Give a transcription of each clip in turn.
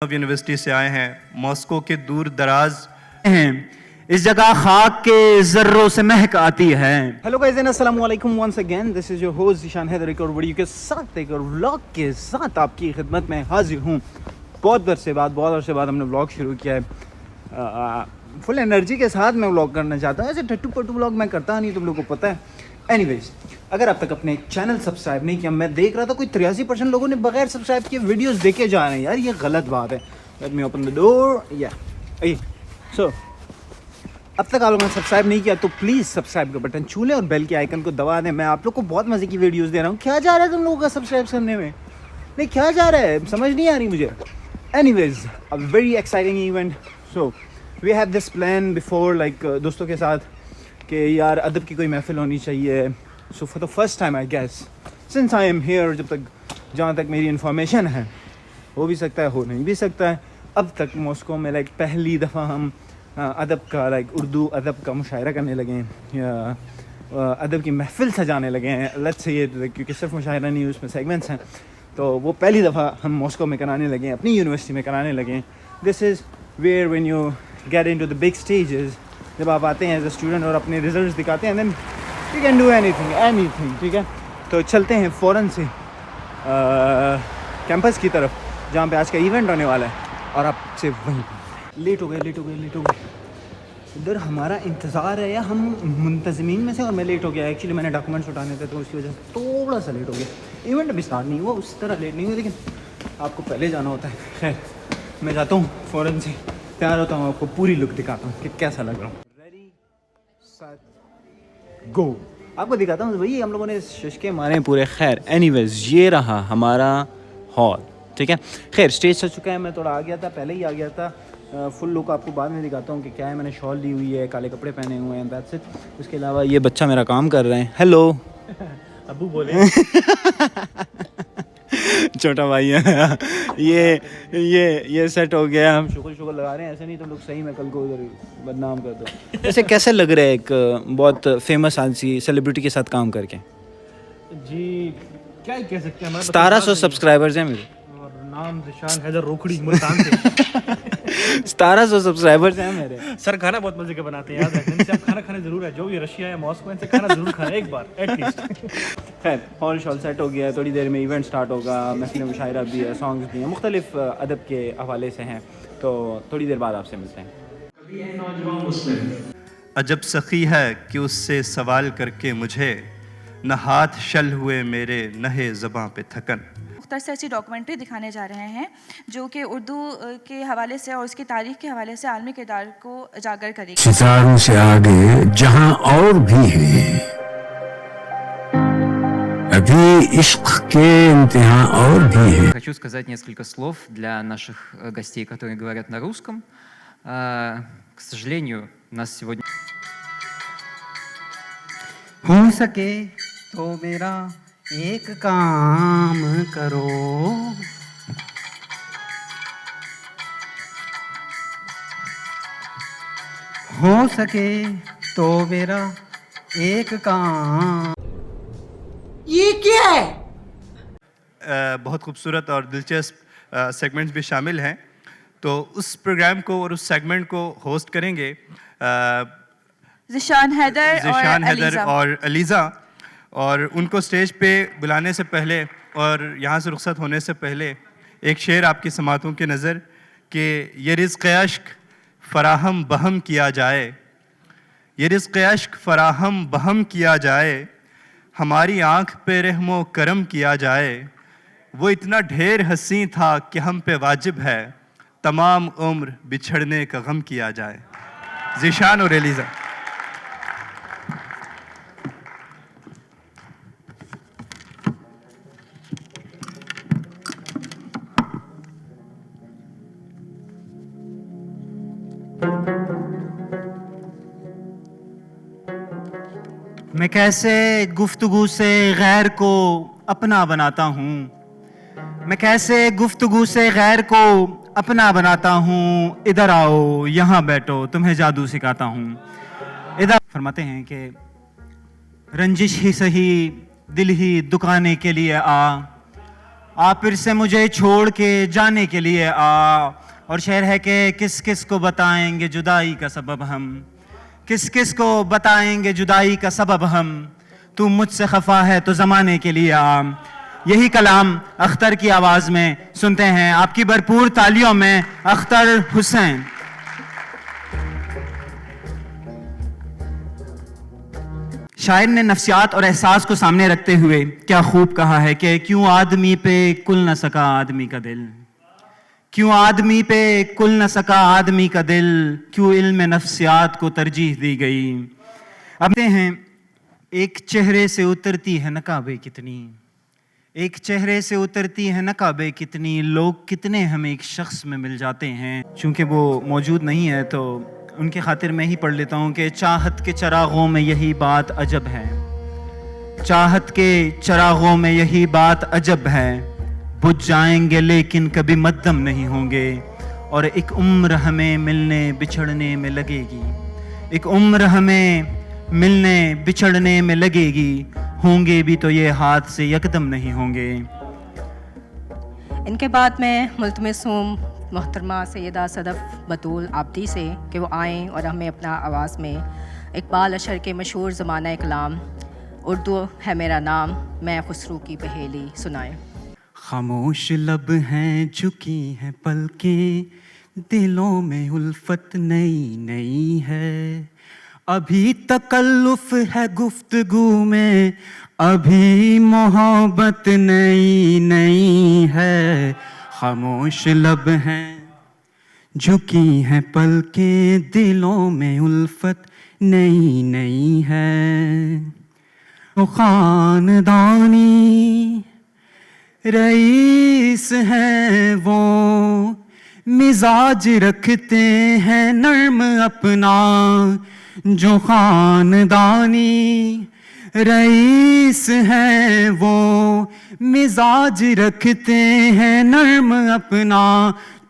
University से आए हैं, मॉस्को के दूर दराज हैं, इस जगह खाक के जर्रों से महक आती है। हेलो गाइस एंड अस्सलाम वालेकुम once again, this is your host Zeeshan Haider एक और वीडियो के साथ एक और व्लॉग के साथ आपकी खिदमत में हाजिर हूँ। बहुत अरसे बाद हमने व्लॉग शुरू किया है। फुल एनर्जी के साथ मैं व्लॉग करना चाहता हूँ। ऐसे टट्टू पट्टू व्लॉग मैं करता नहीं, तुम लोगों को पता है। एनीवेज, अगर आप तक अपने चैनल सब्सक्राइब नहीं किया, मैं देख रहा था कोई 83% लोगों ने बगैर सब्सक्राइब किए वीडियोस देखे जा रहे हैं। यार ये गलत बात है। Let me open the door. या सो अब तक आप लोगों ने सब्सक्राइब नहीं किया तो प्लीज़ सब्सक्राइब का बटन छू लें और बेल के आइकन को दबा दें। मैं आप लोग को बहुत मज़े की वीडियोस दे रहा हूँ। क्या जा रहा है तुम लोगों का सब्सक्राइब करने में? नहीं, क्या जा रहा है, समझ नहीं आ रही मुझे। Anyways, a very exciting event. So we have this plan before, like दोस्तों के साथ, कि यार अदब की कोई महफिल होनी चाहिए। So for the first time I guess since I am here, जब तक जहाँ तक मेरी इन्फॉर्मेशन है, हो भी सकता है हो नहीं भी सकता है, अब तक मॉस्को में लाइक पहली दफ़ा हम अदब का, लाइक उर्दू अदब का मुशायरा करने लगे हैं या अदब की महफिल सजाने लगे हैं। लेट्स से ये, क्योंकि सिर्फ मुशायरा नहीं, उसमें सेगमेंट्स हैं, तो वो पहली दफ़ा हम मॉस्को में कराने लगे हैं, अपनी यूनिवर्सिटी में कराने लगे हैं। This is where when you get into the big stages, जब आप आते हैं एज अ स्टूडेंट और अपने रिजल्ट्स दिखाते हैं, then you can do anything. ठीक है, तो चलते हैं फ़ौरन से कैंपस की तरफ, जहाँ पे आज का इवेंट होने वाला है, और आपसे वहीं लेट हो गए। इधर हमारा इंतज़ार है या हम मुंतज़मीन में से, और मैं लेट हो गया। एक्चुअली मैंने डॉक्यूमेंट्स उठाने थे, तो उसकी वजह से थोड़ा सा लेट हो गया। इवेंट अभी स्टार्ट नहीं हुआ, उस तरह लेट नहीं हुआ, लेकिन आपको पहले जाना होता है। खैर, मैं जाता हूँ, फ़ौरन से तैयार होता हूँ, आपको पूरी लुक दिखाता हूँ कि कैसा लग रहा हूँ। रेडी सेट गो, आपको दिखाता हूँ। भाई हम लोगों ने शशके मारे हैं पूरे। खैर एनीवेज, ये रहा हमारा हॉल। ठीक है, खैर स्टेज सज चुका है। मैं थोड़ा आ गया था, पहले ही आ गया था। फुल लुक आपको बाद में दिखाता हूँ कि क्या है। मैंने शॉल ली हुई है, काले कपड़े पहने हुए हैं, दैट्स इट। उसके अलावा ये बच्चा मेरा काम कर रहे हैं। हेलो अबू बोले छोटा भाई है। ये सेट हो गया। हम शुक्र लगा रहे हैं, ऐसे नहीं तो लोग सही में कल को उधर बदनाम कर दो। ऐसे कैसे लग रहा है एक बहुत फेमस आदमी सेलिब्रिटी के साथ काम करके? जी, क्या ही कह सकते हैं। 1700 सब्सक्राइबर्स हैं मेरे, और नाम ज़ीशान हैदर रोखड़ी मुल्तान से 1700 सब्सक्राइबर्स हैं मेरे। सर खाना बहुत मजे का बनाते हैं, याद रखना। इनसे आप खाना खाने जरूर है, जो भी रशिया या मॉस्को, इनसे खाना जरूर खाना एक बार एटलीस्ट। खैर, हॉल शॉल सेट हो गया है, थोड़ी देर में इवेंट स्टार्ट होगा। महफिल मुशायरा भी है, सॉन्ग्स भी हैं, मुख्तलिफ अदब के हवाले से हैं। तो थोड़ी देर बाद आपसे मिलते हैं। अजब सखी है कि उससे सवाल करके मुझे न हाथ शल हुए मेरे, नहे ज़बां पे थकन। मुख्तर से ऐसी डॉक्यूमेंट्री दिखाने जा रहे हैं जो कि उर्दू के हवाले से और उसकी तारीख के हवाले से आलमी किरदार को उजागर करेगी। सितारों से आगे जहां और भी है, अभी इश्क के इम्तिहान और भी है। Хочу сказать несколько слов для наших гостей, которые говорят на русском. К сожалению, у нас сегодня... हो सके तो मेरा एक काम करो, हो सके तो मेरा एक काम। बहुत खूबसूरत और दिलचस्प सेगमेंट्स भी शामिल हैं। तो उस प्रोग्राम को और उस सेगमेंट को होस्ट करेंगे ज़ीशान हैदर और अलीज़ा। और उनको स्टेज पे बुलाने से पहले और यहाँ से रुखसत होने से पहले एक शेर आपकी समातों की नज़र, कि ये रिज़्क़ अश्क फ़राहम बहम किया जाए, ये रिज़्क़ अश्क फ़राहम बहम किया जाए, हमारी आँख पे रहमो करम किया जाए, वो इतना ढेर हंसी था कि हम पे वाजिब है, तमाम उम्र बिछड़ने का गम किया जाए। ज़ीशान और एलिज़ा। मैं कैसे गुफ्तगू से गैर को अपना बनाता हूँ, मैं कैसे गुफ्तगू से गैर को अपना बनाता हूँ। इधर आओ, यहाँ बैठो, तुम्हें जादू सिखाता हूँ। इधर फरमाते हैं कि रंजिश ही सही, दिल ही दुकाने के लिए आ, आप फिर से मुझे छोड़ के जाने के लिए आ। और शेर है कि किस किस को बताएंगे जुदाई का सबब हम, किस किस को बताएंगे जुदाई का सबब हम, तू मुझसे खफा है तो ज़माने के लिए आ। यही कलाम अख्तर की आवाज़ में सुनते हैं। आपकी भरपूर तालियों में अख्तर हुसैन। शायर ने नफ्सियात और एहसास को सामने रखते हुए क्या खूब कहा है कि क्यों आदमी पे कुल न सका आदमी का दिल, क्यों आदमी पे कुल न सका आदमी का दिल, क्यों इल्म नफ्सियात को तरजीह दी गई। अब देखते हैं एक चेहरे से उतरती है नकाबे कितनी, एक चेहरे से उतरती है नकाबे कितनी, लोग कितने हमें एक शख्स में मिल जाते हैं। चूंकि वो मौजूद नहीं है तो उनकी खातिर मैं ही पढ़ लेता हूँ कि चाहत के चरागों में यही बात अजब है, चाहत के चरागों में यही बात अजब है, बुझ जाएंगे लेकिन कभी मद्दम नहीं होंगे, और एक उम्र हमें मिलने बिछड़ने में लगेगी, एक उम्र हमें मिलने बिछड़ने में लगेगी, होंगे भी तो ये हाथ से यकदम नहीं होंगे। इनके बाद मैं मुल्तमिस हूँ मोहतरमा सैयदा सदफ़ बतूल आबदी से कि वो आएँ और हमें अपना आवाज़ में इकबाल अशर के मशहूर ज़माना कलाम उर्दू है मेरा नाम मैं खुसरू की पहेली सुनाएं। खामोश लब हैं झुकी हैं पलकें, दिलों में उल्फत नई नई है, अभी तकल्लुफ़ है गुफ्तगू में, अभी मोहब्बत नई नई है। खामोश लब हैं झुकी हैं पलकें, दिलों में उल्फत नई नई है। वो खानदानी रईस हैं वो, मिजाज रखते हैं नर्म अपना, जो खानदानी रईस हैं वो, मिजाज रखते हैं नर्म अपना,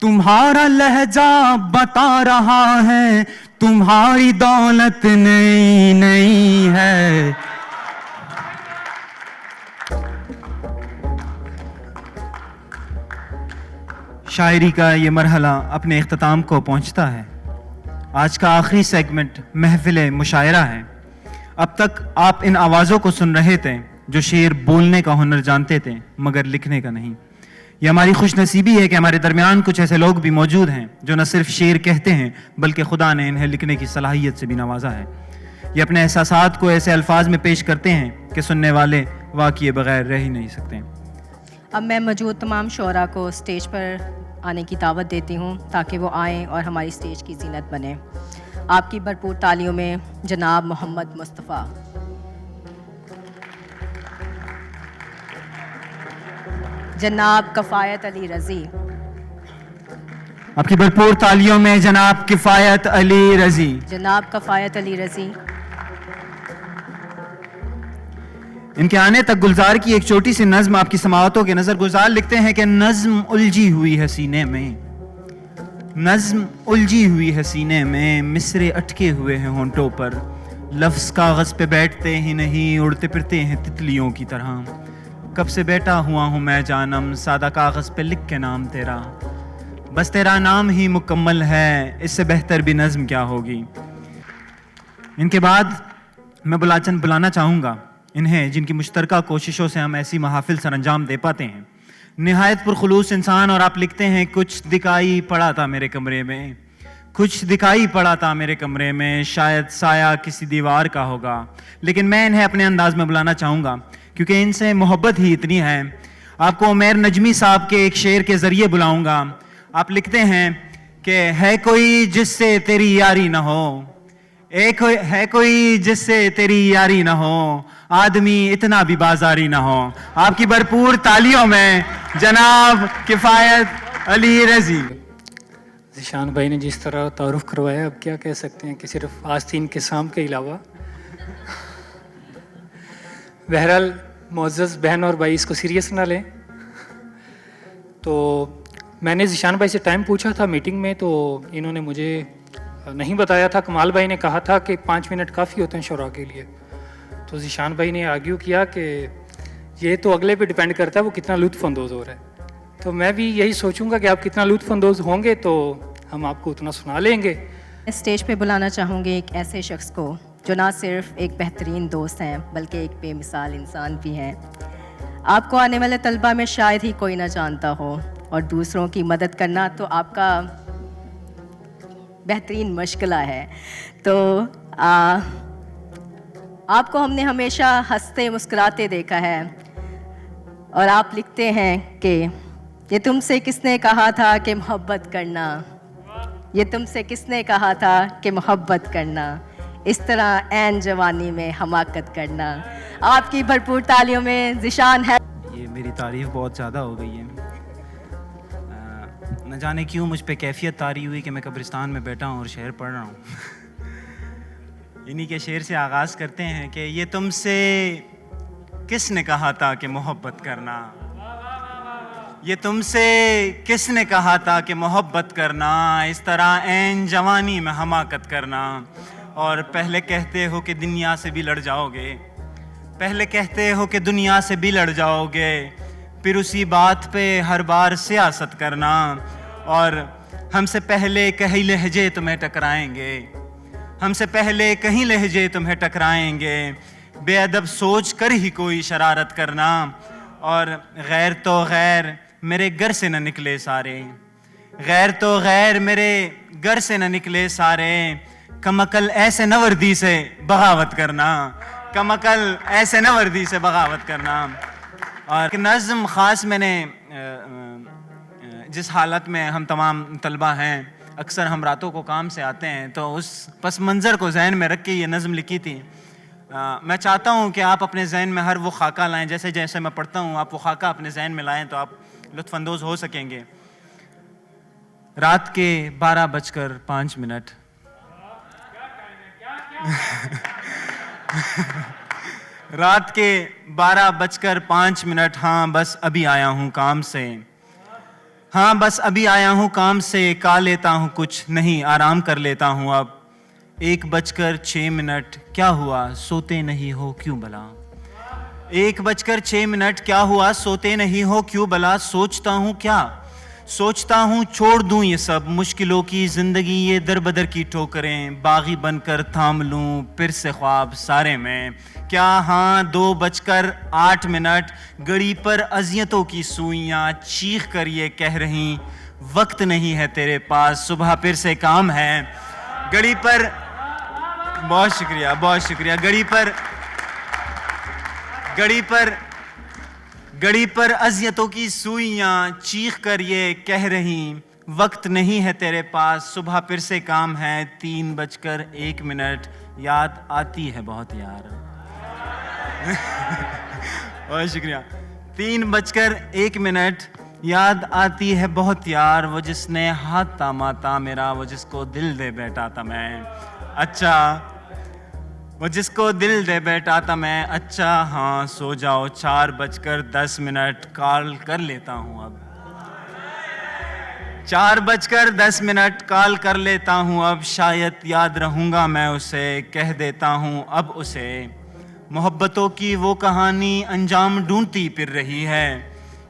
तुम्हारा लहजा बता रहा है तुम्हारी दौलत नई नई है। शायरी का ये मरहला अपने इख्तिताम को पहुंचता है। आज का आखिरी सेगमेंट महफिल मुशायरा है। अब तक आप इन आवाज़ों को सुन रहे थे जो शेर बोलने का हुनर जानते थे मगर लिखने का नहीं। ये हमारी खुशनसीबी है कि हमारे दरमियान कुछ ऐसे लोग भी मौजूद हैं जो न सिर्फ शेर कहते हैं बल्कि खुदा ने इन्हें लिखने की सलाहियत से भी नवाजा है। ये अपने एहसासात को ऐसे अल्फाज में पेश करते हैं कि सुनने वाले वाक़ई बगैर रह ही नहीं सकते। अब मैं मौजूद तमाम शोरा को स्टेज पर आने की दावत देती हूँ ताकि वो आएँ और हमारी स्टेज की जीनत बने। आपकी भरपूर तालियों में जनाब मोहम्मद मुस्तफ़ा, जनाब किफ़ायत अली रज़ी, आपकी भरपूर तालियों में जनाब किफ़ायत अली रज़ी, जनाब किफ़ायत अली रज़ी। इनके आने तक गुलजार की एक छोटी सी नज्म आपकी समाअतों के नजर गुजार लिखते हैं कि नज्म उलझी हुई है सीने में, नज्म उलझी हुई है सीने में, मिसरे अटके हुए हैं होंठों पर, लफ्ज़ कागज़ पे बैठते ही नहीं उड़ते फिरते हैं तितलियों की तरह, कब से बैठा हुआ हूँ मैं जानम सादा कागज़ पे लिख के नाम तेरा, बस तेरा नाम ही मुकम्मल है, इससे बेहतर भी नज्म क्या होगी। इनके बाद मैं बुलाना चाहूँगा इन्हें जिनकी मुश्तरका कोशिशों से हम ऐसी महाफिल सर अंजाम दे पाते हैं। निहायत पुरखुलूस इंसान, और आप लिखते हैं कुछ दिखाई पड़ा था मेरे कमरे में, कुछ दिखाई पड़ा था मेरे कमरे में, शायद साया किसी दीवार का होगा। लेकिन मैं इन्हें अपने अंदाज में बुलाना चाहूँगा क्योंकि इनसे मोहब्बत ही इतनी है। आपको उमैर नजमी साहब के एक शेर के ज़रिए बुलाऊँगा। आप लिखते हैं कि है कोई जिससे तेरी यारी ना हो, एक है कोई जिससे तेरी यारी ना हो, आदमी इतना भी बाजारी ना हो। आपकी भरपूर तालियों में जनाब किफ़ायत अली रज़ी। ज़ीशान भाई ने जिस तरह तारुफ करवाया, अब क्या कह सकते हैं कि सिर्फ आस्तीन के साम के अलावा। बहरहाल मुअज़्ज़ज़ बहन और भाई इसको सीरियस ना लें। तो मैंने ज़ीशान भाई से टाइम पूछा था मीटिंग में, तो इन्होंने मुझे नहीं बताया था। कमाल भाई ने कहा था कि 5 मिनट काफ़ी होते हैं शोरा के लिए। तो ज़ीशान भाई ने आर्ग्यू किया कि ये तो अगले पे डिपेंड करता है वो कितना लुत्फ़ अंदोज़ हो रहा है। तो मैं भी यही सोचूंगा कि आप कितना लुत्फ़अंदोज़ होंगे तो हम आपको उतना सुना लेंगे। स्टेज पे बुलाना चाहूँगी एक ऐसे शख्स को जो ना सिर्फ एक बेहतरीन दोस्त हैं बल्कि एक बेमिसाल इंसान भी हैं। आपको आने वाले तलबा में शायद ही कोई ना जानता हो और दूसरों की मदद करना तो आपका बेहतरीन मशगला है। तो आपको हमने हमेशा हंसते मुस्कुराते देखा है और आप लिखते हैं कि ये तुमसे किसने कहा था कि मोहब्बत करना, ये तुमसे किसने कहा था कि मोहब्बत करना, इस तरह ऐन जवानी में हमाकत करना। आपकी भरपूर तालियों में ज़िशान है। ये मेरी तारीफ़ बहुत ज़्यादा हो गई है। न जाने क्यों मुझ पे कैफियत तारी हुई कि मैं कब्रिस्तान में बैठा हूँ और शेर पढ़ रहा हूँ। इन्हीं के शेर से आगाज़ करते हैं कि ये तुमसे किसने कहा था कि मोहब्बत करना, ये तुमसे किसने कहा था कि मोहब्बत करना, इस तरह ऐन जवानी में हमाकत करना। और पहले कहते हो कि दुनिया से भी लड़ जाओगे, पहले कहते हो कि दुनिया से भी लड़ जाओगे, फिर उसी बात पे हर बार सियासत करना। और हमसे पहले कहीं लहजे तुम्हें टकराएंगे, हमसे पहले कहीं लहजे तुम्हें टकराएंगे, बेअदब सोच कर ही कोई शरारत करना। और गैर तो गैर मेरे घर से न निकले सारे, गैर तो गैर मेरे घर से न निकले सारे, कमकल ऐसे नवर्दी से बगावत करना, कमकल ऐसे नवर्दी से बगावत करना। और एक नज़्म ख़ास मैंने जिस हालत में हम तमाम तलबा हैं, अक्सर हम रातों को काम से आते हैं, तो उस पस मंज़र को जहन में रख के ये नज़्म लिखी थी। मैं चाहता हूँ कि आप अपने जहन में हर वो खाका लाएं, जैसे जैसे मैं पढ़ता हूँ आप वो खाका अपने जहन में लाएं तो आप लुत्फ़अंदोज़ हो सकेंगे। रात के 12:05 रात के 12:05, हाँ बस अभी आया हूँ काम से, हाँ बस अभी आया हूँ काम से, खा लेता हूँ कुछ नहीं आराम कर लेता हूँ अब। 1:06 क्या हुआ सोते नहीं हो क्यों भला, 1:06 क्या हुआ सोते नहीं हो क्यों भला, सोचता हूँ क्या सोचता हूँ छोड़ दूँ ये सब मुश्किलों की ज़िंदगी, ये दर बदर की ठोकरें, बागी बनकर थाम लूँ फिर से ख्वाब सारे में क्या। हाँ 2:08 घड़ी पर अज़ियतों की सुइयाँ चीख कर ये कह रही वक्त नहीं है तेरे पास, सुबह फिर से काम है। घड़ी पर, बहुत शुक्रिया बहुत शुक्रिया, घड़ी पर अज़ियतों की सुइयाँ चीख कर ये कह रही वक्त नहीं है तेरे पास, सुबह फिर से काम है। 3:01 याद आती है बहुत यार बहुत शुक्रिया। 3:01 याद आती है बहुत यार, वो जिसने हाथ थामा था मेरा, वो जिसको दिल दे बैठा था मैं, अच्छा वो जिसको दिल दे बैठा था मैं, अच्छा हाँ सो जाओ। 4:10 कॉल कर लेता हूँ अब, 4:10 कॉल कर लेता हूँ अब, शायद याद रहूँगा मैं उसे, कह देता हूँ अब उसे मोहब्बतों की वो कहानी अंजाम ढूंढती फिर रही है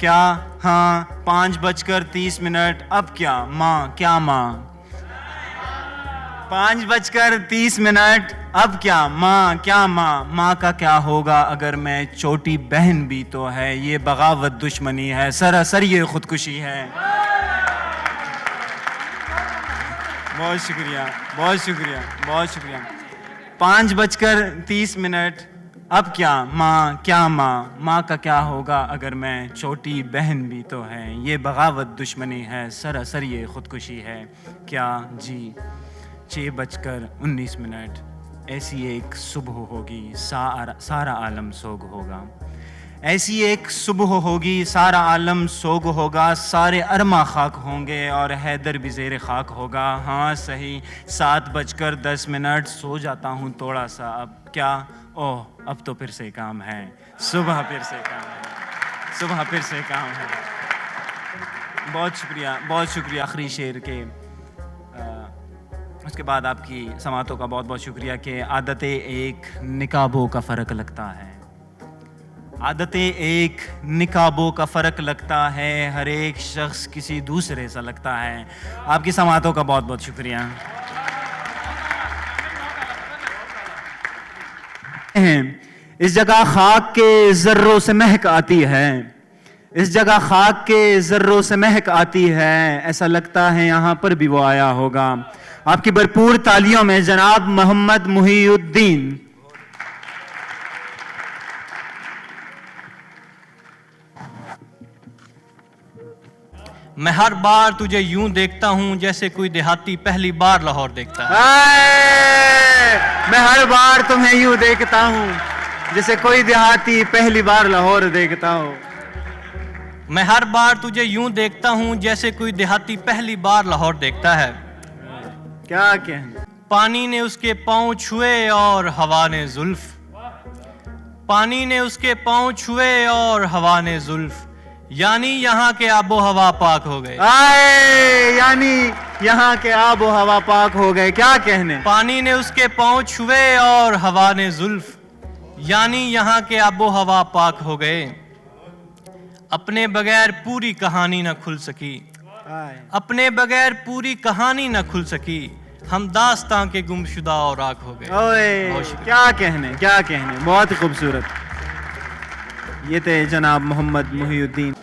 क्या। हाँ 5:30 अब क्या माँ, क्या माँ, 5:30 अब क्या माँ, क्या माँ, माँ का क्या होगा अगर मैं छोटी बहन भी तो है, ये बगावत दुश्मनी है सरासर ये खुदकुशी है। बहुत शुक्रिया बहुत शुक्रिया बहुत शुक्रिया। 5:30 अब क्या माँ, क्या माँ, माँ का क्या होगा अगर मैं छोटी बहन भी तो है, ये बगावत दुश्मनी है सरासर ये खुदकुशी है क्या जी। 6:19 ऐसी एक सुबह होगी सारा आलम सोग होगा, ऐसी एक सुबह होगी सारा आलम सोग होगा, सारे अरमा खाक होंगे और हैदर भी ज़ेर खाक होगा। हाँ सही 7:10 सो जाता हूँ थोड़ा सा अब क्या, ओह अब तो फिर से काम है, सुबह फिर से काम है, सुबह फिर से काम है। बहुत शुक्रिया बहुत शुक्रिया। आखिरी शेर के उसके बाद आपकी समातों का बहुत बहुत शुक्रिया कि आदतें एक निकाबों का फ़र्क लगता है, आदतें एक, निकाबों का फ़र्क लगता है, हर एक शख्स किसी दूसरे सा लगता है। आपकी समातों का बहुत बहुत शुक्रिया। इस जगह खाक के ज़र्रों से महक आती है, इस जगह खाक के ज़र्रों से महक आती है, ऐसा लगता है यहाँ पर भी वो आया होगा। आपकी भरपूर तालियों में जनाब मोहम्मद मुहीउद्दीन। मैं हर बार तुझे यूं देखता हूं जैसे कोई देहाती पहली बार लाहौर देखता है। मैं हर बार तुम्हें यूं देखता हूं जैसे कोई देहाती पहली बार लाहौर देखता हो। मैं हर बार तुझे यूं देखता हूं जैसे कोई देहाती पहली बार लाहौर देखता है। क्या कहना। पानी ने उसके पांव छुए और हवा ने जुल्फ, पानी ने उसके पांव छुए और हवा ने जुल्फ, यानी यहाँ के आबो हवा पाक हो गए। आए यानी यहाँ के आबो हवा पाक हो गए। क्या कहने। पानी ने उसके पांव छुए और हवा ने जुल्फ, यानी यहाँ के आबो हवा पाक हो गए। अपने बगैर पूरी कहानी न खुल सकी, अपने बगैर पूरी कहानी न खुल सकी, हम दास्तां के गुमशुदा और राख हो गए। ओए क्या कहने, क्या कहने, बहुत ही खूबसूरत। ये थे जनाब मोहम्मद मुहीउद्दीन।